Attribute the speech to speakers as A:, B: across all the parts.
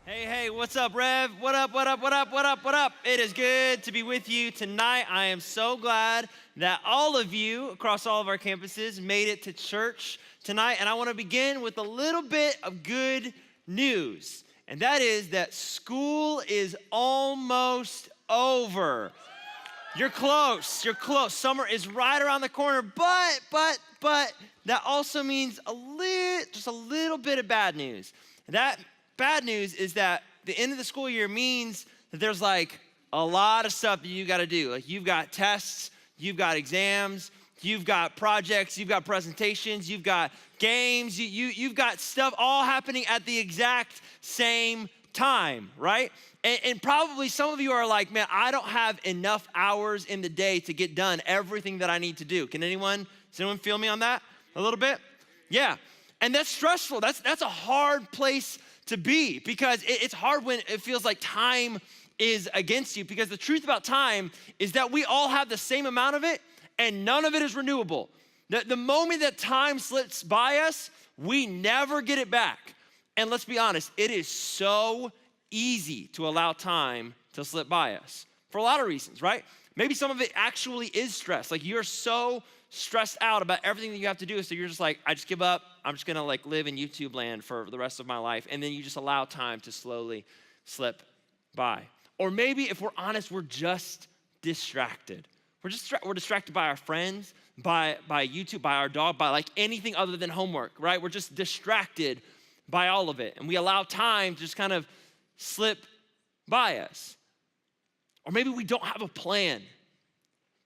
A: Hey, what's up, Rev? What up? It is good to be with you tonight. I am so glad that all of you across all of our campuses made it to church tonight. And I want to begin with a little bit of good news. And that is that school is almost over. You're close. Summer is right around the corner, but that also means just a little bit of bad news. That bad news is that the end of the school year means that there's like a lot of stuff that you got to do. Like you've got tests, you've got exams, you've got projects, you've got presentations, you've got games, you've got stuff all happening at the exact same time, right? And probably some of you are like, man, I don't have enough hours in the day to get done everything that I need to do. Does anyone feel me on that a little bit? Yeah, and that's stressful. That's a hard place to be, because it's hard when it feels like time is against you, because the truth about time is that we all have the same amount of it and none of it is renewable. The moment that time slips by us, we never get it back. And let's be honest, it is so easy to allow time to slip by us for a lot of reasons, right? Maybe some of it actually is stress. Like you're so stressed out about everything that you have to do, so you're just like, I just give up. I'm just gonna like live in YouTube land for the rest of my life. And then you just allow time to slowly slip by. Or maybe if we're honest, we're just distracted. We're distracted by our friends, by YouTube, by our dog, by like anything other than homework, right? We're just distracted by all of it. And we allow time to just kind of slip by us. Or maybe we don't have a plan.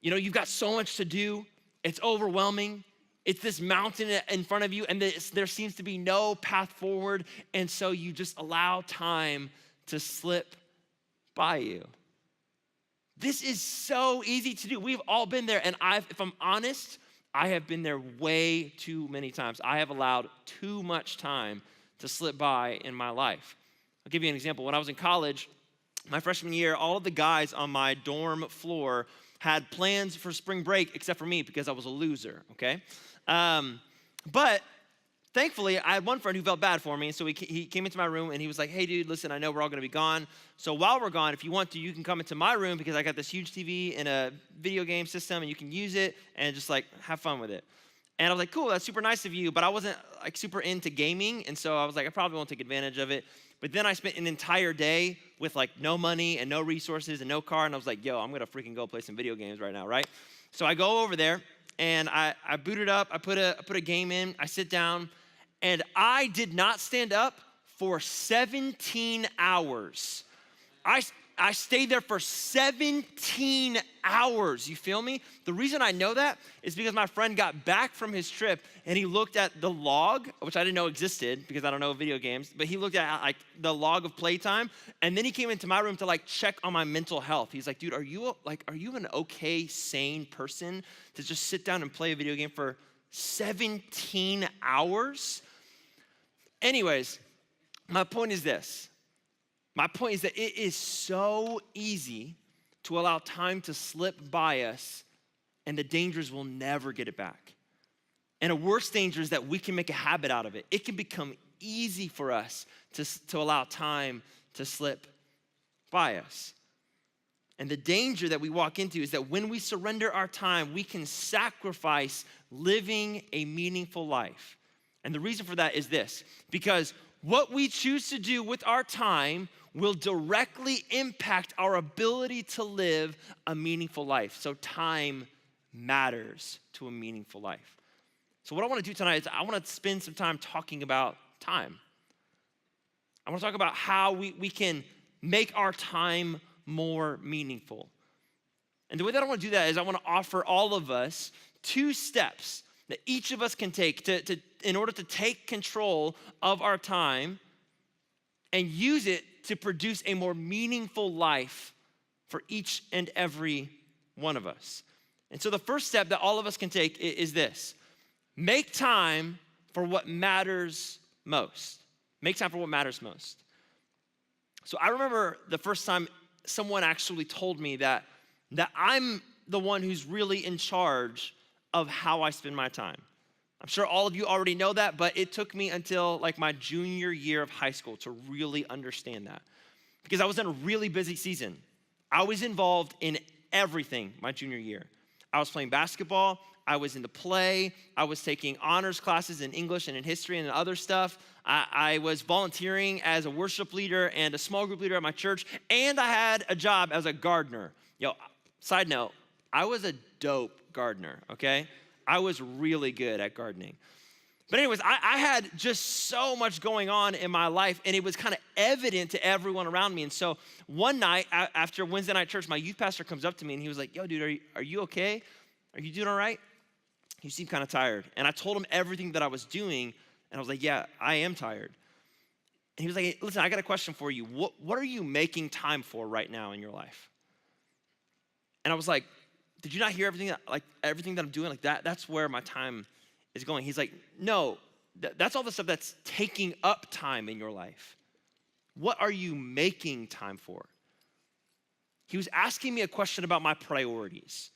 A: You know, you've got so much to do. It's overwhelming. It's this mountain in front of you, and there seems to be no path forward, and so you just allow time to slip by you. This is so easy to do. We've all been there, and if I'm honest, I have been there way too many times. I have allowed too much time to slip by in my life. I'll give you an example. When I was in college, my freshman year, all of the guys on my dorm floor had plans for spring break except for me, because I was a loser, okay? But thankfully, I had one friend who felt bad for me, so he came into my room and he was like, hey dude, listen, I know we're all gonna be gone, so while we're gone, if you want to, you can come into my room, because I got this huge TV and a video game system and you can use it and just like have fun with it. And I was like, cool, that's super nice of you, but I wasn't like super into gaming, and so I was like, I probably won't take advantage of it. But then I spent an entire day with like no money and no resources and no car, and I was like, yo, I'm gonna freaking go play some video games right now, right? So I go over there and I boot it up, I put a game in, I sit down, and I did not stand up for 17 hours. I stayed there for 17 hours, you feel me? The reason I know that is because my friend got back from his trip and he looked at the log, which I didn't know existed because I don't know video games, but he looked at like the log of playtime, and then he came into my room to like check on my mental health. He's like, dude, are you an okay, sane person to just sit down and play a video game for 17 hours? Anyways, my point is this. My point is that it is so easy to allow time to slip by us, and the danger is we'll never get it back. And a worse danger is that we can make a habit out of it. It can become easy for us to allow time to slip by us. And the danger that we walk into is that when we surrender our time, we can sacrifice living a meaningful life. And the reason for that is this: because what we choose to do with our time will directly impact our ability to live a meaningful life. So time matters to a meaningful life. So what I want to do tonight is I want to spend some time talking about time. I want to talk about how we can make our time more meaningful. And the way that I want to do that is I want to offer all of us 2 steps that each of us can take in order to take control of our time and use it to produce a more meaningful life for each and every one of us. And so the first step that all of us can take is this: make time for what matters most. Make time for what matters most. So I remember the first time someone actually told me that I'm the one who's really in charge of how I spend my time. I'm sure all of you already know that, but it took me until like my junior year of high school to really understand that because I was in a really busy season. I was involved in everything my junior year. I was playing basketball. I was in the play. I was taking honors classes in English and in history and other stuff. I was volunteering as a worship leader and a small group leader at my church, and I had a job as a gardener. Side note, I was a dope gardener, okay? I was really good at gardening. But anyways, I had just so much going on in my life, and it was kind of evident to everyone around me. And so one night after Wednesday night church, my youth pastor comes up to me, and he was like, yo, dude, are you okay? Are you doing all right? You seem kind of tired. And I told him everything that I was doing, and I was like, yeah, I am tired. And he was like, hey, listen, I got a question for you. What are you making time for right now in your life? And I was like, did you not hear everything that I'm doing? Like that's where my time is going. He's like, no, that's all the stuff that's taking up time in your life. What are you making time for? He was asking me a question about my priorities.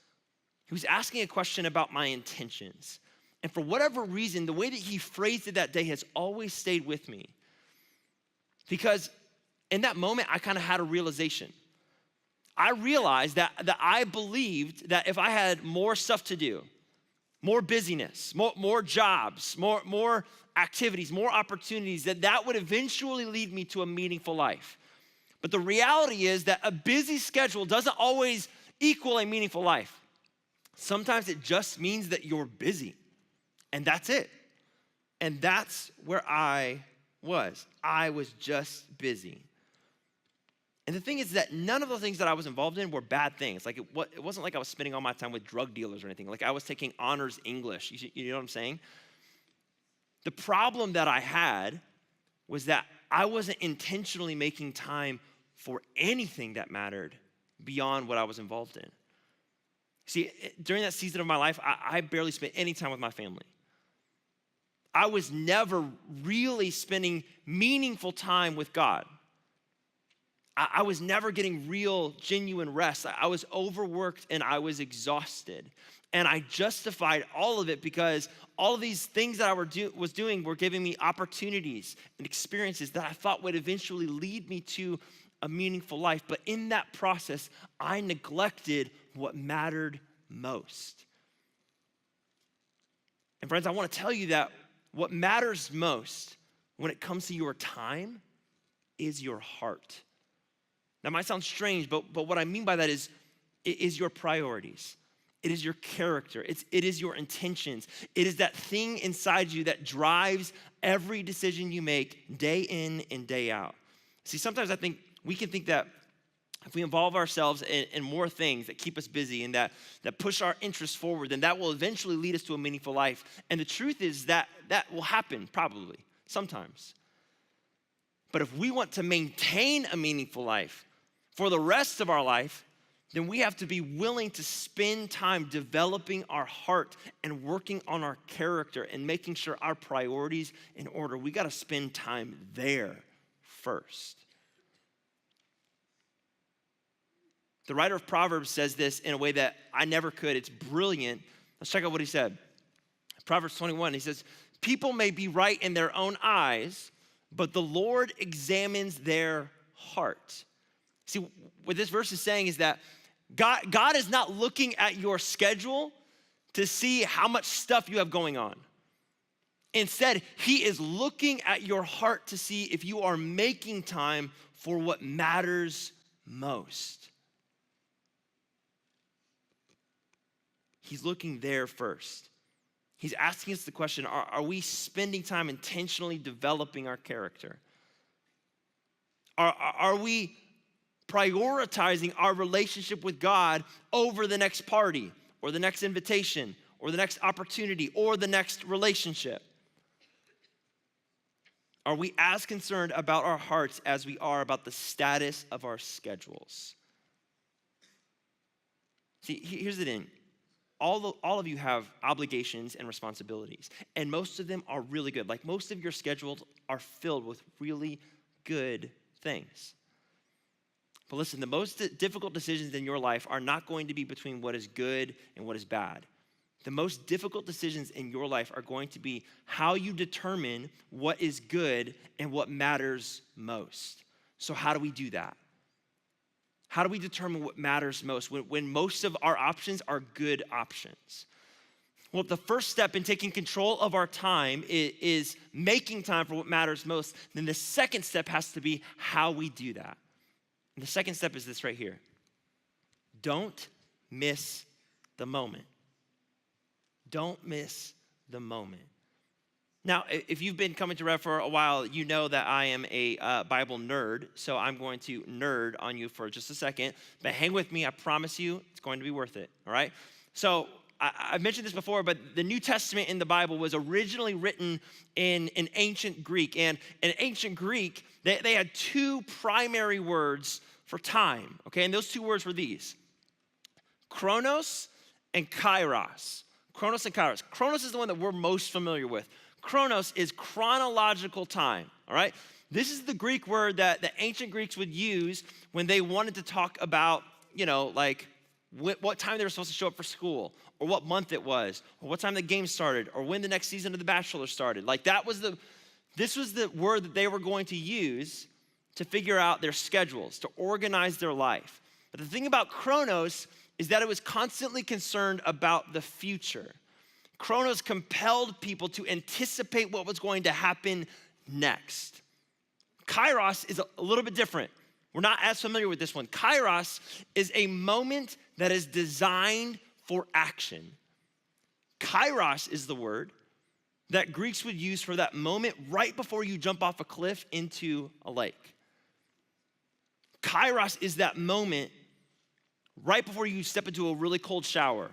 A: He was asking a question about my intentions. And for whatever reason, the way that he phrased it that day has always stayed with me. Because in that moment, I kind of had a realization. I realized that I believed that if I had more stuff to do, more busyness, more jobs, more activities, more opportunities, that would eventually lead me to a meaningful life. But the reality is that a busy schedule doesn't always equal a meaningful life. Sometimes it just means that you're busy, and that's it. And that's where I was. I was just busy. And the thing is that none of the things that I was involved in were bad things. Like it wasn't like I was spending all my time with drug dealers or anything. Like I was taking honors English. You know what I'm saying? The problem that I had was that I wasn't intentionally making time for anything that mattered beyond what I was involved in. See, during that season of my life, I barely spent any time with my family. I was never really spending meaningful time with God. I was never getting real, genuine rest. I was overworked and I was exhausted. And I justified all of it because all of these things that I was doing were giving me opportunities and experiences that I thought would eventually lead me to a meaningful life. But in that process, I neglected what mattered most. And friends, I want to tell you that what matters most when it comes to your time is your heart. That might sound strange, but what I mean by that is your priorities. It is your character. It is your intentions. It is that thing inside you that drives every decision you make day in and day out. See, sometimes I think we can think that if we involve ourselves in more things that keep us busy and that push our interests forward, then that will eventually lead us to a meaningful life. And the truth is that will happen probably, sometimes. But if we want to maintain a meaningful life for the rest of our life, then we have to be willing to spend time developing our heart and working on our character and making sure our priorities in order. We got to spend time there first. The writer of Proverbs says this in a way that I never could. It's brilliant. Let's check out what he said. Proverbs 21, he says, people may be right in their own eyes, but the Lord examines their heart. See, what this verse is saying is that God is not looking at your schedule to see how much stuff you have going on. Instead, he is looking at your heart to see if you are making time for what matters most. He's looking there first. He's asking us the question, are we spending time intentionally developing our character? Are we prioritizing our relationship with God over the next party or the next invitation or the next opportunity or the next relationship? Are we as concerned about our hearts as we are about the status of our schedules? See, here's the thing. All of you have obligations and responsibilities, and most of them are really good. Like most of your schedules are filled with really good things. But listen, the most difficult decisions in your life are not going to be between what is good and what is bad. the most difficult decisions in your life are going to be how you determine what is good and what matters most. So how do we do that? How do we determine what matters most when most of our options are good options? Well, the first step in taking control of our time is making time for what matters most. Then the second step has to be how we do that. And the second step is this right here. Don't miss the moment. Don't miss the moment. Now, if you've been coming to Rev for a while, you know that I am a Bible nerd, so I'm going to nerd on you for just a second. But hang with me, I promise you, it's going to be worth it, all right? So I've mentioned this before, but the New Testament in the Bible was originally written in ancient Greek. And in ancient Greek, they had two primary words for time, okay? And those two words were these: chronos and kairos. Chronos and kairos. Chronos is the one that we're most familiar with. Chronos is chronological time, all right? This is the Greek word that the ancient Greeks would use when they wanted to talk about, like what time they were supposed to show up for school, or what month it was, or what time the game started, or when the next season of The Bachelor started. Like this was the word that they were going to use to figure out their schedules, to organize their life. But the thing about Chronos is that it was constantly concerned about the future. Chronos compelled people to anticipate what was going to happen next. Kairos is a little bit different. We're not as familiar with this one. Kairos is a moment that is designed for action. Kairos is the word that Greeks would use for that moment right before you jump off a cliff into a lake. Kairos is that moment right before you step into a really cold shower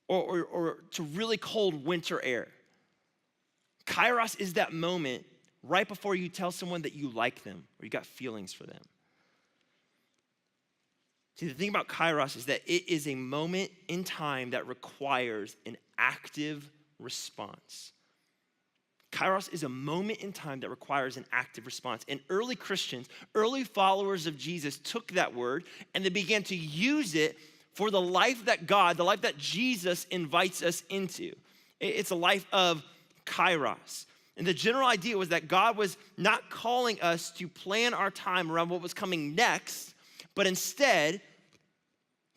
A: or to really cold winter air. Kairos is that moment right before you tell someone that you like them or you got feelings for them. See, the thing about Kairos is that it is a moment in time that requires an active response. Kairos is a moment in time that requires an active response. And early Christians, early followers of Jesus took that word and they began to use it for the life that Jesus invites us into. It's a life of Kairos. And the general idea was that God was not calling us to plan our time around what was coming next, but instead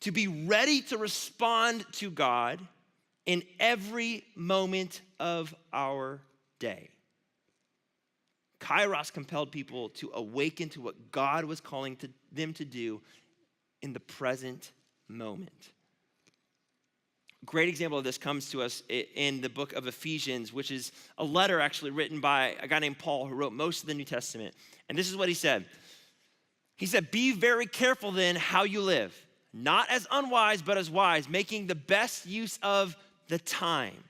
A: to be ready to respond to God in every moment of our day. Kairos compelled people to awaken to what God was calling them to do in the present moment. Great example of this comes to us in the book of Ephesians, which is a letter actually written by a guy named Paul who wrote most of the New Testament. And this is what he said. He said, "Be very careful then how you live, not as unwise, but as wise, making the best use of the time,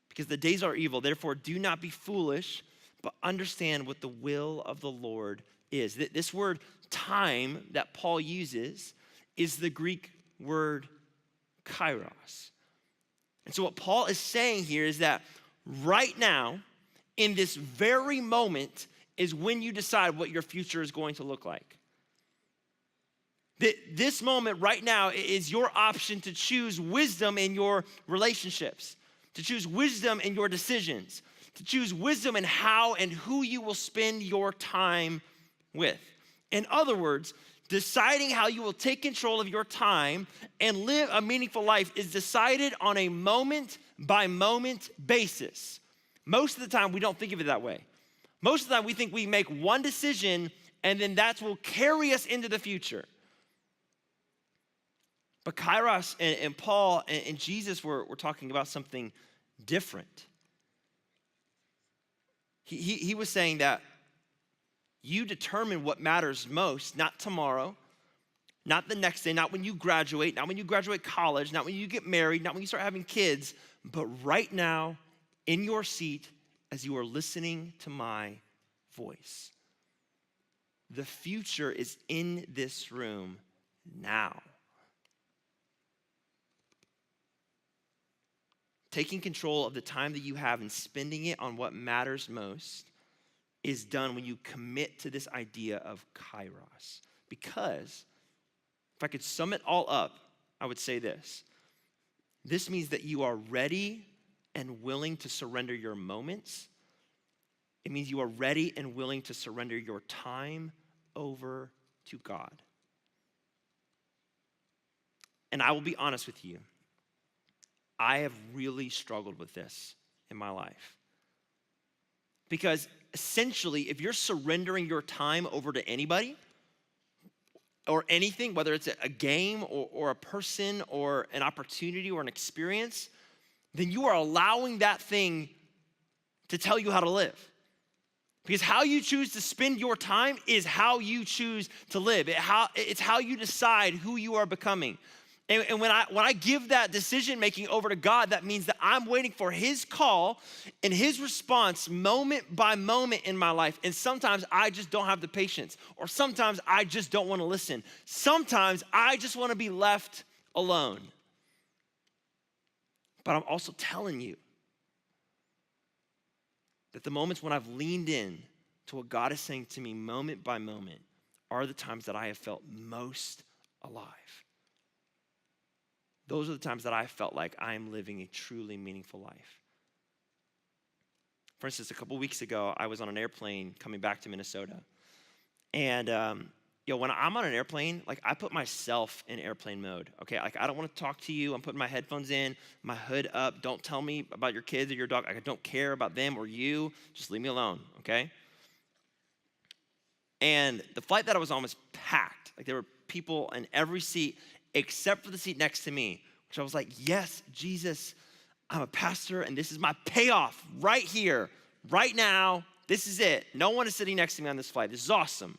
A: because the days are evil. Therefore, do not be foolish, but understand what the will of the Lord is." This word time that Paul uses is the Greek word kairos. And so what Paul is saying here is that right now, in this very moment, is when you decide what your future is going to look like. This moment right now is your option to choose wisdom in your relationships, to choose wisdom in your decisions, to choose wisdom in how and who you will spend your time with. In other words, deciding how you will take control of your time and live a meaningful life is decided on a moment-by-moment basis. Most of the time, we don't think of it that way. Most of the time, we think we make one decision and then that will carry us into the future. But Kairos and Paul and Jesus were talking about something different. He was saying that you determine what matters most, not tomorrow, not the next day, not when you graduate, not when you graduate college, not when you get married, not when you start having kids, but right now in your seat as you are listening to my voice. The future is in this room now. Taking control of the time that you have and spending it on what matters most is done when you commit to this idea of kairos. Because if I could sum it all up, I would say this. This means that you are ready and willing to surrender your moments. It means you are ready and willing to surrender your time over to God. And I will be honest with you, I have really struggled with this in my life. Because essentially, if you're surrendering your time over to anybody or anything, whether it's a game or a person or an opportunity or an experience, then you are allowing that thing to tell you how to live. Because how you choose to spend your time is how you choose to live. It's how you decide who you are becoming. And when I give that decision making over to God, that means that I'm waiting for his call and his response moment by moment in my life. And sometimes I just don't have the patience, or sometimes I just don't want to listen. Sometimes I just want to be left alone. But I'm also telling you that the moments when I've leaned in to what God is saying to me moment by moment are the times that I have felt most alive. Those are the times that I felt like I am living a truly meaningful life. For instance, a couple weeks ago, I was on an airplane coming back to Minnesota. And when I'm on an airplane, like I put myself in airplane mode, okay? Like I don't want to talk to you. I'm putting my headphones in, my hood up. Don't tell me about your kids or your dog. I don't care about them or you. Just leave me alone, okay? And the flight that I was on was packed. Like there were people in every seat except for the seat next to me, which I was like, yes, Jesus, I'm a pastor and this is my payoff right here, right now. This is it. No one is sitting next to me on this flight. This is awesome.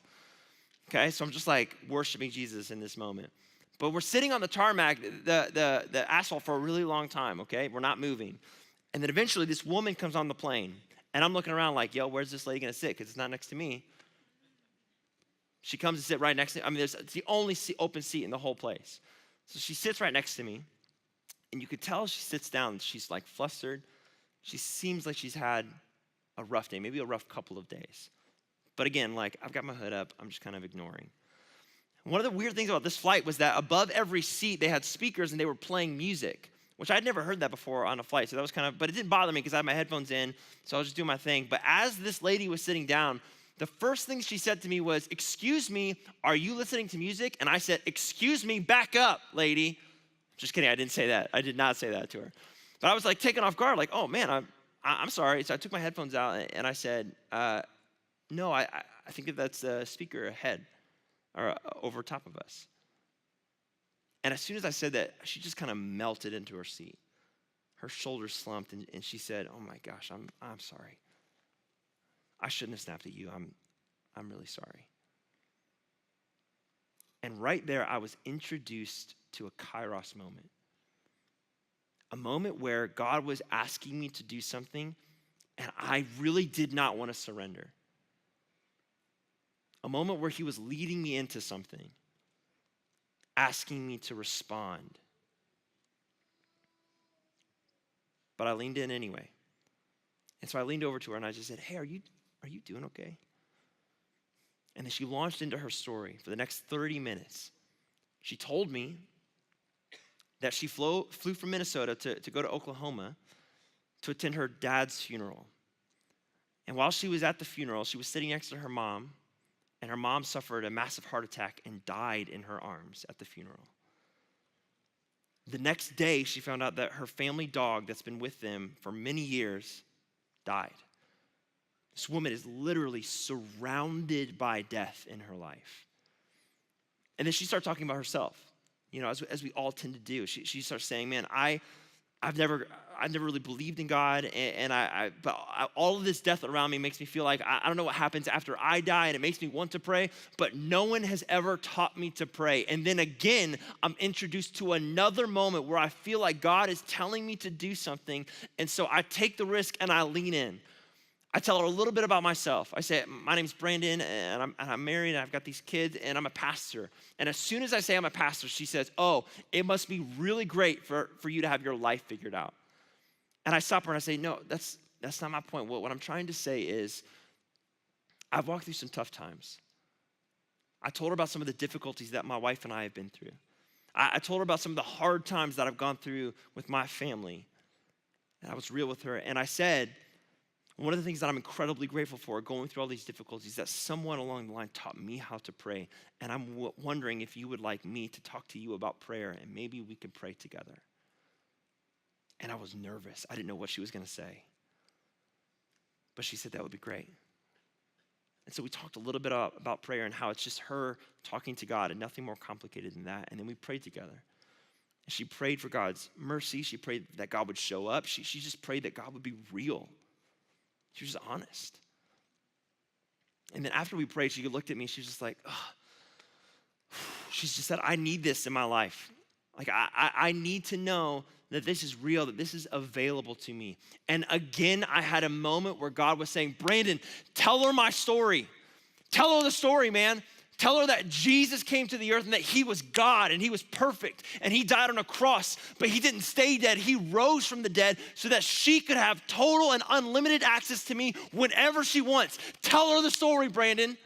A: Okay, so I'm just like worshiping Jesus in this moment. But we're sitting on the tarmac, the asphalt for a really long time, okay? We're not moving. And then eventually this woman comes on the plane. And I'm looking around like, yo, where's this lady gonna sit? Because it's not next to me. She comes and sit right next to me. I mean, it's the only open seat in the whole place. So she sits right next to me. And you could tell she sits down. She's like flustered. She seems like she's had a rough day, maybe a rough couple of days. But again, like I've got my hood up. I'm just kind of ignoring. One of the weird things about this flight was that above every seat, they had speakers and they were playing music, which I'd never heard that before on a flight. So that was but it didn't bother me because I had my headphones in. So I was just doing my thing. But as this lady was sitting down, the first thing she said to me was, "Excuse me, are you listening to music?" And I said, "Excuse me, back up, lady." Just kidding, I didn't say that. I did not say that to her. But I was like taken off guard, like, oh man, I'm sorry. So I took my headphones out and I said, no, I think that's a speaker ahead or over top of us. And as soon as I said that, she just kind of melted into her seat. Her shoulders slumped and she said, "Oh my gosh, I'm sorry. I shouldn't have snapped at you. I'm really sorry." And right there, I was introduced to a kairos moment. A moment where God was asking me to do something and I really did not want to surrender. A moment where he was leading me into something, asking me to respond. But I leaned in anyway. And so I leaned over to her and I just said, "Hey, are you doing okay?" And then she launched into her story for the next 30 minutes. She told me that she flew from Minnesota to go to Oklahoma to attend her dad's funeral. And while she was at the funeral, she was sitting next to her mom, and her mom suffered a massive heart attack and died in her arms at the funeral. The next day, she found out that her family dog that's been with them for many years died. This woman is literally surrounded by death in her life. And then she started talking about herself, as we all tend to do. She starts saying, "Man, I've never really believed in God, but all of this death around me makes me feel like I don't know what happens after I die, and it makes me want to pray, but no one has ever taught me to pray." And then again, I'm introduced to another moment where I feel like God is telling me to do something, and so I take the risk and I lean in. I tell her a little bit about myself. I say, "My name's Brandon, and I'm married, and I've got these kids, and I'm a pastor." And as soon as I say I'm a pastor, she says, "Oh, it must be really great for you to have your life figured out." And I stop her and I say, "No, that's not my point. What I'm trying to say is I've walked through some tough times." I told her about some of the difficulties that my wife and I have been through. I told her about some of the hard times that I've gone through with my family. And I was real with her. And I said, one of the things that I'm incredibly grateful for going through all these difficulties, that someone along the line taught me how to pray. And I'm wondering if you would like me to talk to you about prayer and maybe we could pray together. And I was nervous. I didn't know what she was going to say. But she said that would be great. And so we talked a little bit about prayer and how it's just her talking to God and nothing more complicated than that. And then we prayed together. And she prayed for God's mercy. She prayed that God would show up. She just prayed that God would be real. She was just honest. And then after we prayed, she looked at me. She was just like, oh. She just said, I need this in my life. Like, I need to know that this is real, that this is available to me. And again, I had a moment where God was saying, Brandon, tell her my story. Tell her the story, man. Tell her that Jesus came to the earth and that he was God and he was perfect and he died on a cross, but he didn't stay dead. He rose from the dead so that she could have total and unlimited access to me whenever she wants. Tell her the story, Brandon.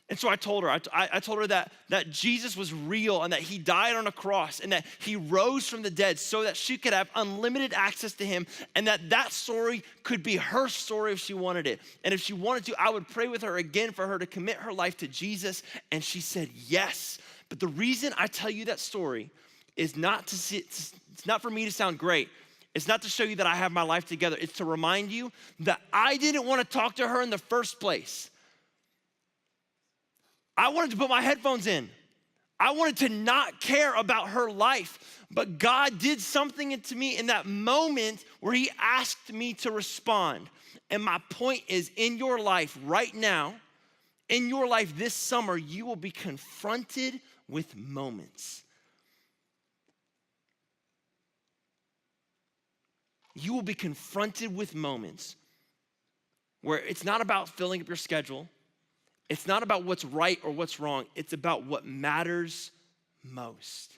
A: And so I told her, I told her that Jesus was real and that he died on a cross and that he rose from the dead so that she could have unlimited access to him and that story could be her story if she wanted it. And if she wanted to, I would pray with her again for her to commit her life to Jesus. And she said yes. But the reason I tell you that story is it's not for me to sound great. It's not to show you that I have my life together. It's to remind you that I didn't want to talk to her in the first place. I wanted to put my headphones in. I wanted to not care about her life, but God did something to me in that moment where he asked me to respond. And my point is, in your life right now, in your life this summer, you will be confronted with moments. You will be confronted with moments where it's not about filling up your schedule. It's not about what's right or what's wrong. It's about what matters most.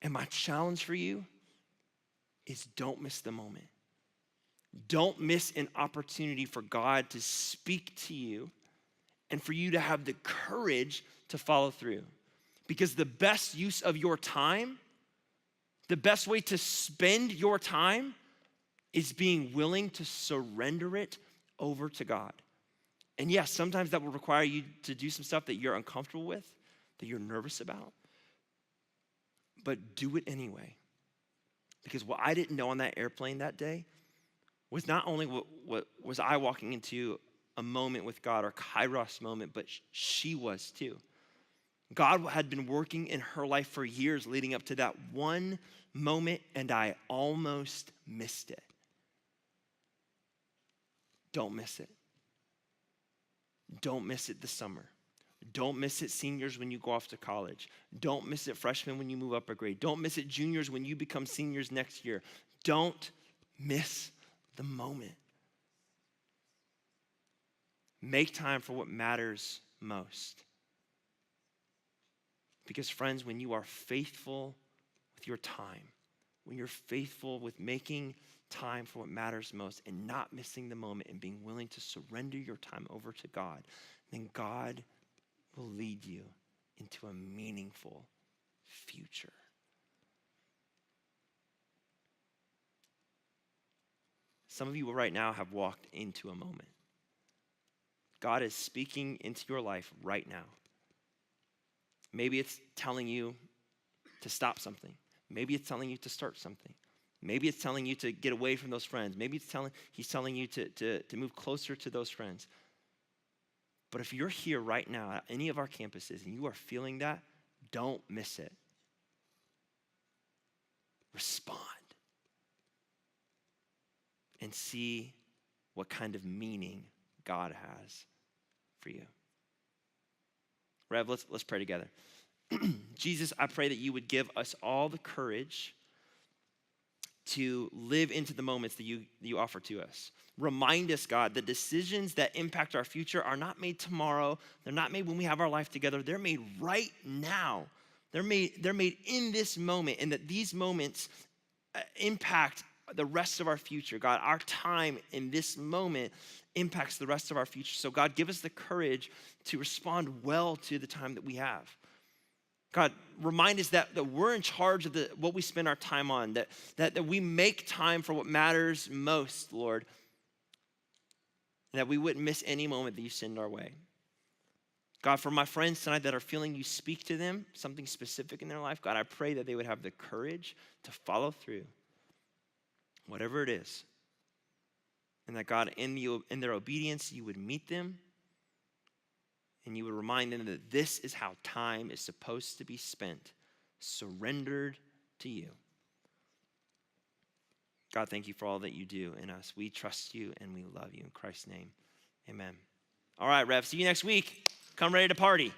A: And my challenge for you is don't miss the moment. Don't miss an opportunity for God to speak to you and for you to have the courage to follow through. Because the best use of your time, the best way to spend your time is being willing to surrender it over to God. And yes, sometimes that will require you to do some stuff that you're uncomfortable with, that you're nervous about. But do it anyway. Because what I didn't know on that airplane that day was not only what was I walking into a moment with God, or Kairos moment, but she was too. God had been working in her life for years leading up to that one moment, and I almost missed it. Don't miss it. Don't miss it this summer. Don't miss it, seniors, when you go off to college. Don't miss it, freshmen, when you move up a grade. Don't miss it, juniors, when you become seniors next year. Don't miss the moment. Make time for what matters most. Because, friends, when you are faithful with your time, when you're faithful with making time for what matters most and not missing the moment and being willing to surrender your time over to God, then God will lead you into a meaningful future. Some of you right now have walked into a moment. God is speaking into your life right now. Maybe it's telling you to stop something. Maybe it's telling you to start something. Maybe it's telling you to get away from those friends. Maybe he's telling you to move closer to those friends. But if you're here right now at any of our campuses and you are feeling that, don't miss it. Respond. And see what kind of meaning God has for you. Rev, let's pray together. Jesus, I pray that you would give us all the courage to live into the moments that you offer to us. Remind us, God, the decisions that impact our future are not made tomorrow. They're not made when we have our life together. They're made right now. They're made in this moment, and that these moments impact the rest of our future. God, our time in this moment impacts the rest of our future. So God, give us the courage to respond well to the time that we have. God, remind us that we're in charge of what we spend our time on, that we make time for what matters most, Lord, and that we wouldn't miss any moment that you send our way. God, for my friends tonight that are feeling you speak to them, something specific in their life, God, I pray that they would have the courage to follow through, whatever it is. And that, God, in their obedience, you would meet them and you would remind them that this is how time is supposed to be spent, surrendered to you. God, thank you for all that you do in us. We trust you and we love you. In Christ's name, amen. All right, Rev, see you next week. Come ready to party.